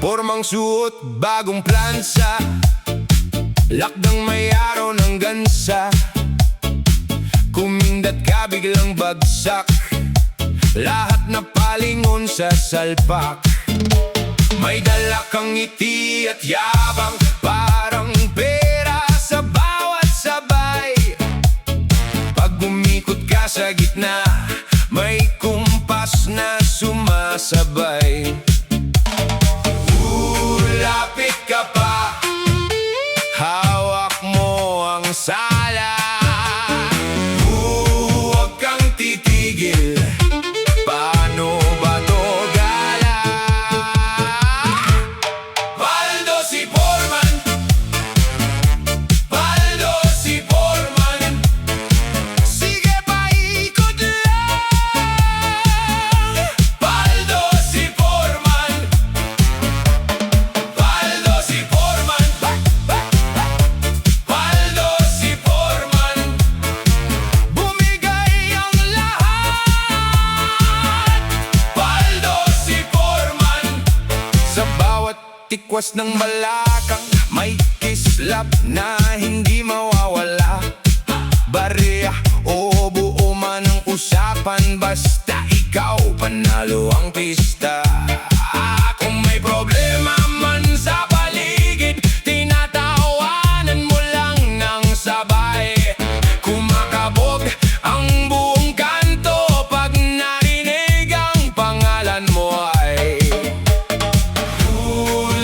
Pormang suot, bagong plansa, lakdang may araw ng gansa. Kumindat ka biglang bagsak, lahat na palingon sa salpak. May dala kang ngiti at yabang, parang pera sa bawat sabay. Pag umikot ka sa gitna, may kumpas na sumasabay. Lapit ka pa, hawak mo ang sala. Huwag kang titigil, paano ba to gala? Paldo si Foreman, paldo si Foreman. Sige pa, ikot lang. Paldo si Foreman, paldo si Foreman, paldo si Foreman. Bumigay ang lahat, paldo si Foreman. Sa bawat tikwas ng balakang, may kislap na hindi mawawala. Bariya o buo man ang usapan, basta ikaw panalo ang pista. Kung may problema man sa paligid, tinatawanan mo lang ng sabay. Kumakabog ang buong kanto pag narinig ang pangalan mo ay.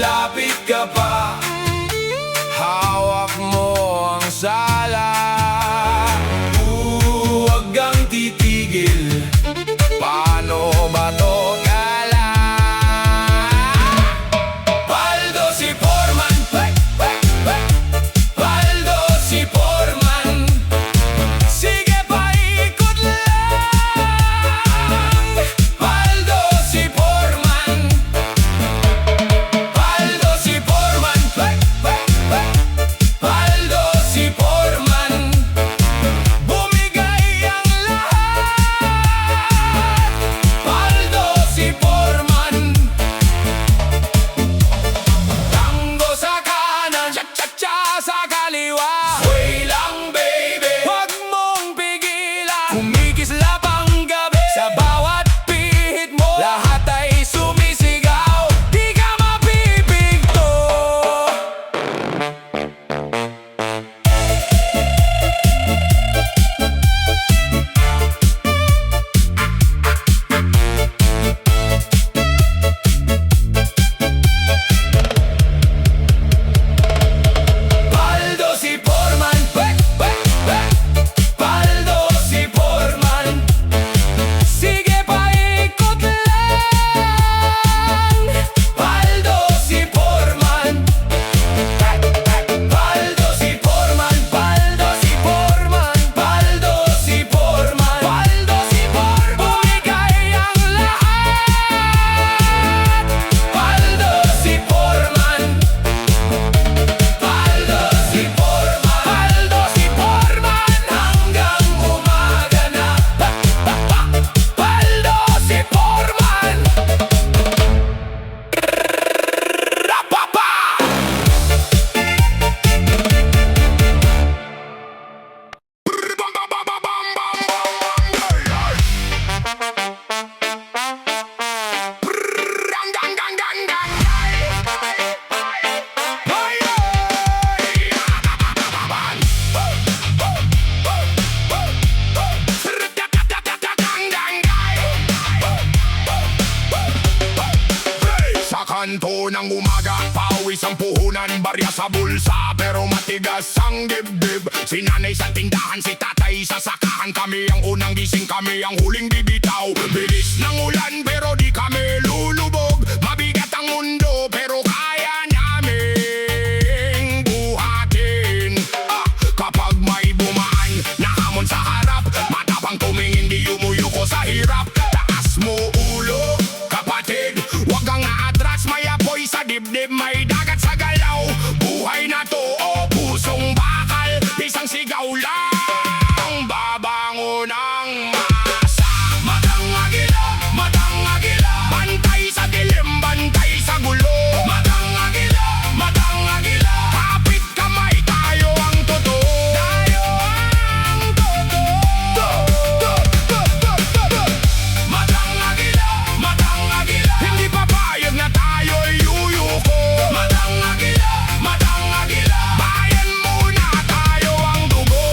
Lapit ka pa, hawak mo ang sala. Huwag kang titigil, paano ba to gala? Paldo si Foreman, paldo si Foreman. Sige pa, ikot lang. Paldo si Foreman, paldo si Foreman, paldo si Foreman. Bumigay ang lahat, paldo si Foreman. Tango sa kanan, cha-cha-cha sa kaliwa. Sway lang baby, huwag mong pigilan. Kumikislap ang gabi, sa bawat pihit mo lahat ay sumisigaw. Di ka mapipigto. Paldo si Foreman, paldo si Foreman. Sige pa, ikot lang. Paldo si Foreman, paldo si Foreman, paldo si Foreman, paldo si Foreman, paldo si Foreman. Bumigay ang lahat, paldo si Foreman, paldo si Foreman, paldo si Foreman. Hanggang umaga na, paldo si Foreman. Rapapa! Sa kanto ng umaga, pawis ang puhunan, barya sa bulsa, pero matigas ang dibdib. Si nanay sa tindahan, si tatay sa sakahan. Kami ang unang gising, kami ang huling bibitaw. Bilis ng ulan, pero di kami lulubog. dibdib, may dagat sa galaw. Buhay na to o pusong bakal, isang sigaw lang, babangon ang masa. Matang agila, bantay sa dilim, bantay sa gulo. Matang agila, kapit kamay, tayo ang totoo. Tayo ang totoo. Matang agila, hindi papayag na tayo'y yuyuko. Matang agila, bayan muna, tayo ang dugo.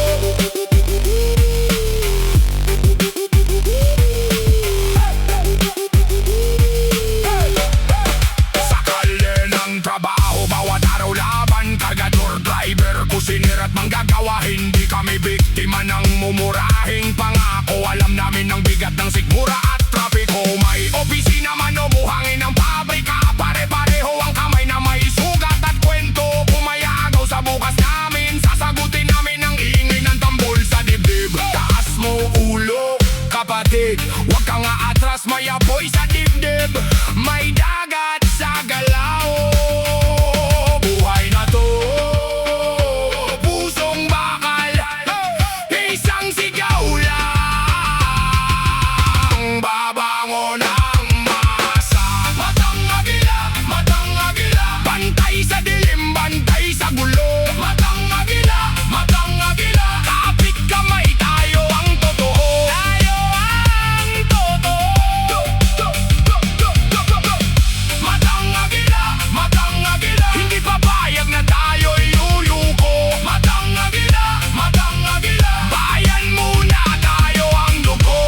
Sa kalye ng trabaho, bawat araw laban, kargador, driver, kusinir at manggagawa. Hindi kami biktima ng mumurahing pangako. Alam namin ang bigat ng sikmura at trapiko. May opisina man o buhangin ng pabrika, pare-pareho ang kamay na may sugat at kwento. Pumayagaw sa bukas namin, sasagutin namin ang ingay ng tambol sa dibdib. Taas mo ulo, kapatid, huwag ka nga atras, may apoy sa dibdib. May dagat sa galaw, buhay na to, pusong bakal, isang sigaw lang, babangon ang masa. Matang agila, bantay sa dilim, bantay sa gulo. Matang agila, kapit kamay, tayo ang totoo. Tayo ang totoo. Matang agila, hindi papayag na tayo'y yuyuko. Matang agila, bayan muna, tayo ang dugo.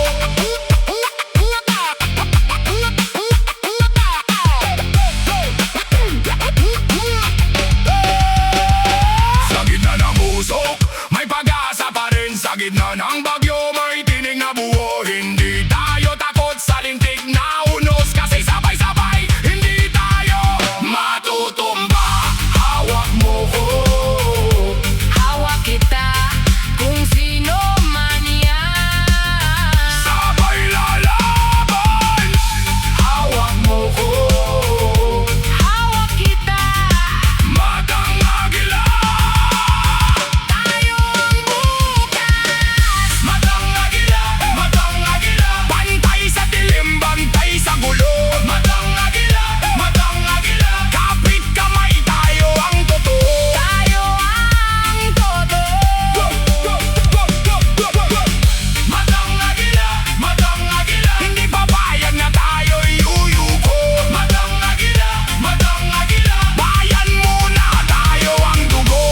Sa gitna ng usok, may pag-asa pa rin. Sa gitna ng bagyo, may tinig na buo. Hindi tayo takot sa lintik na unos, kasi sabay-sabay hindi tayo matutumba. Hawak mo ko, Hawak kita kung sino man yan. sabay lalaban. Hawak mo ko, Hawak kita, matang agila. tayo ang bukas. Matang agila, bantay sa dilim, bantay sa gulo. Matang agila, kapit kamay, tayo ang totoo. Tayo ang totoo. Matang agila, hindi papayag na tayo'y yuyuko. Matang agila, bayan muna, tayo ang dugo.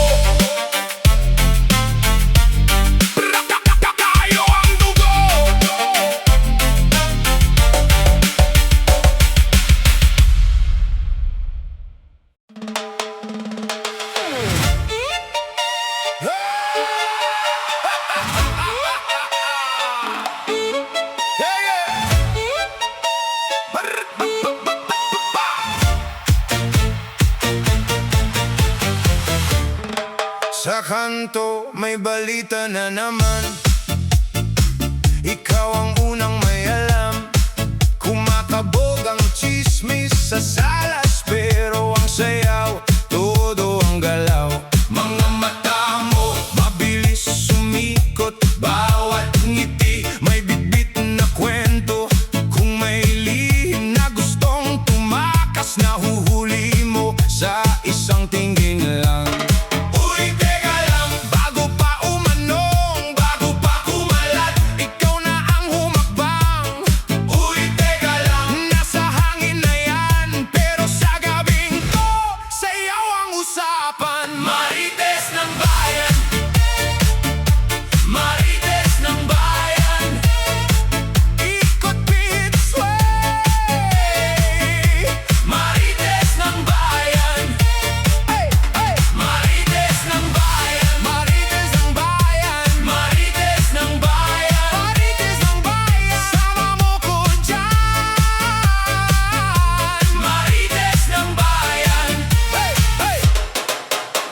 Tayo ang dugo. Sa kanto may balita na naman, ikaw ang unang may alam. Kumakabog ang chismis sa salas, pero ang sayaw, todo ang galaw. Mga mata mo, mabilis sumikot, bawat ngiti may bitbit na kwento. Kung may lihim na gustong tumakas, nahuhuli mo sa isang tingin lang. Uy, teka lang, bago pa umanong, bago pa kumalat, ikaw na ang humakbang. Uy, teka lang, nasa hangin na yan, pero sa gabing to, sayaw ang usapan. Marites ng bayan, marites ng bayan, ikot pit sway. Marites ng bayan, marites ng bayan, marites ng bayan, marites ng bayan, marites ng bayan. Sama mo ko dyan, marites ng bayan.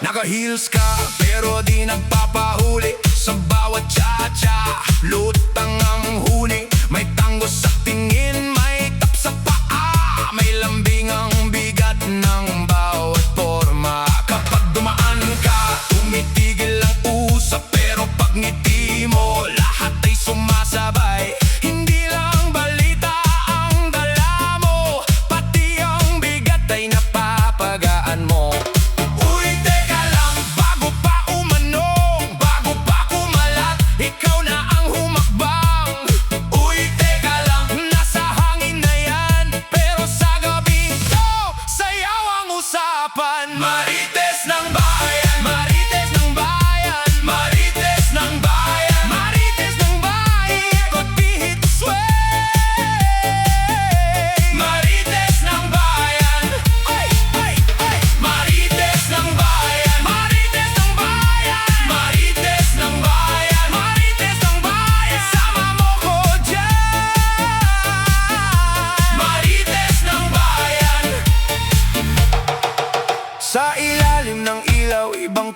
Naka-heels ka pero di nagpapahuli, sa bawat cha-cha lutang ang huni. May tango sa tingin, may tap sa paa, may lambing ang bigat ng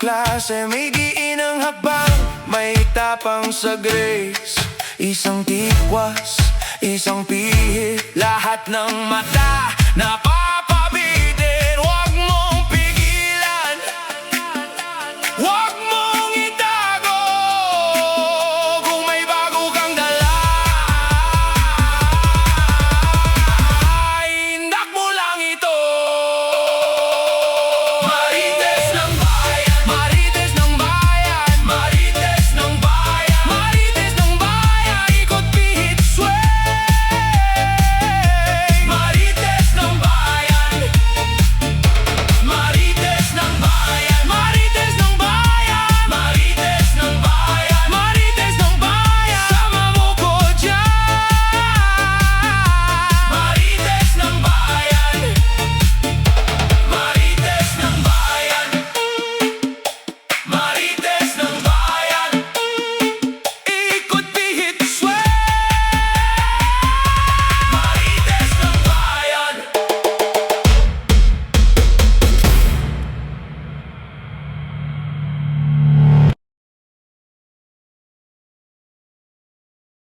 klase, may giinang hakbang, may tapang sa grace. Isang tikwas, isang pihit, lahat ng mata na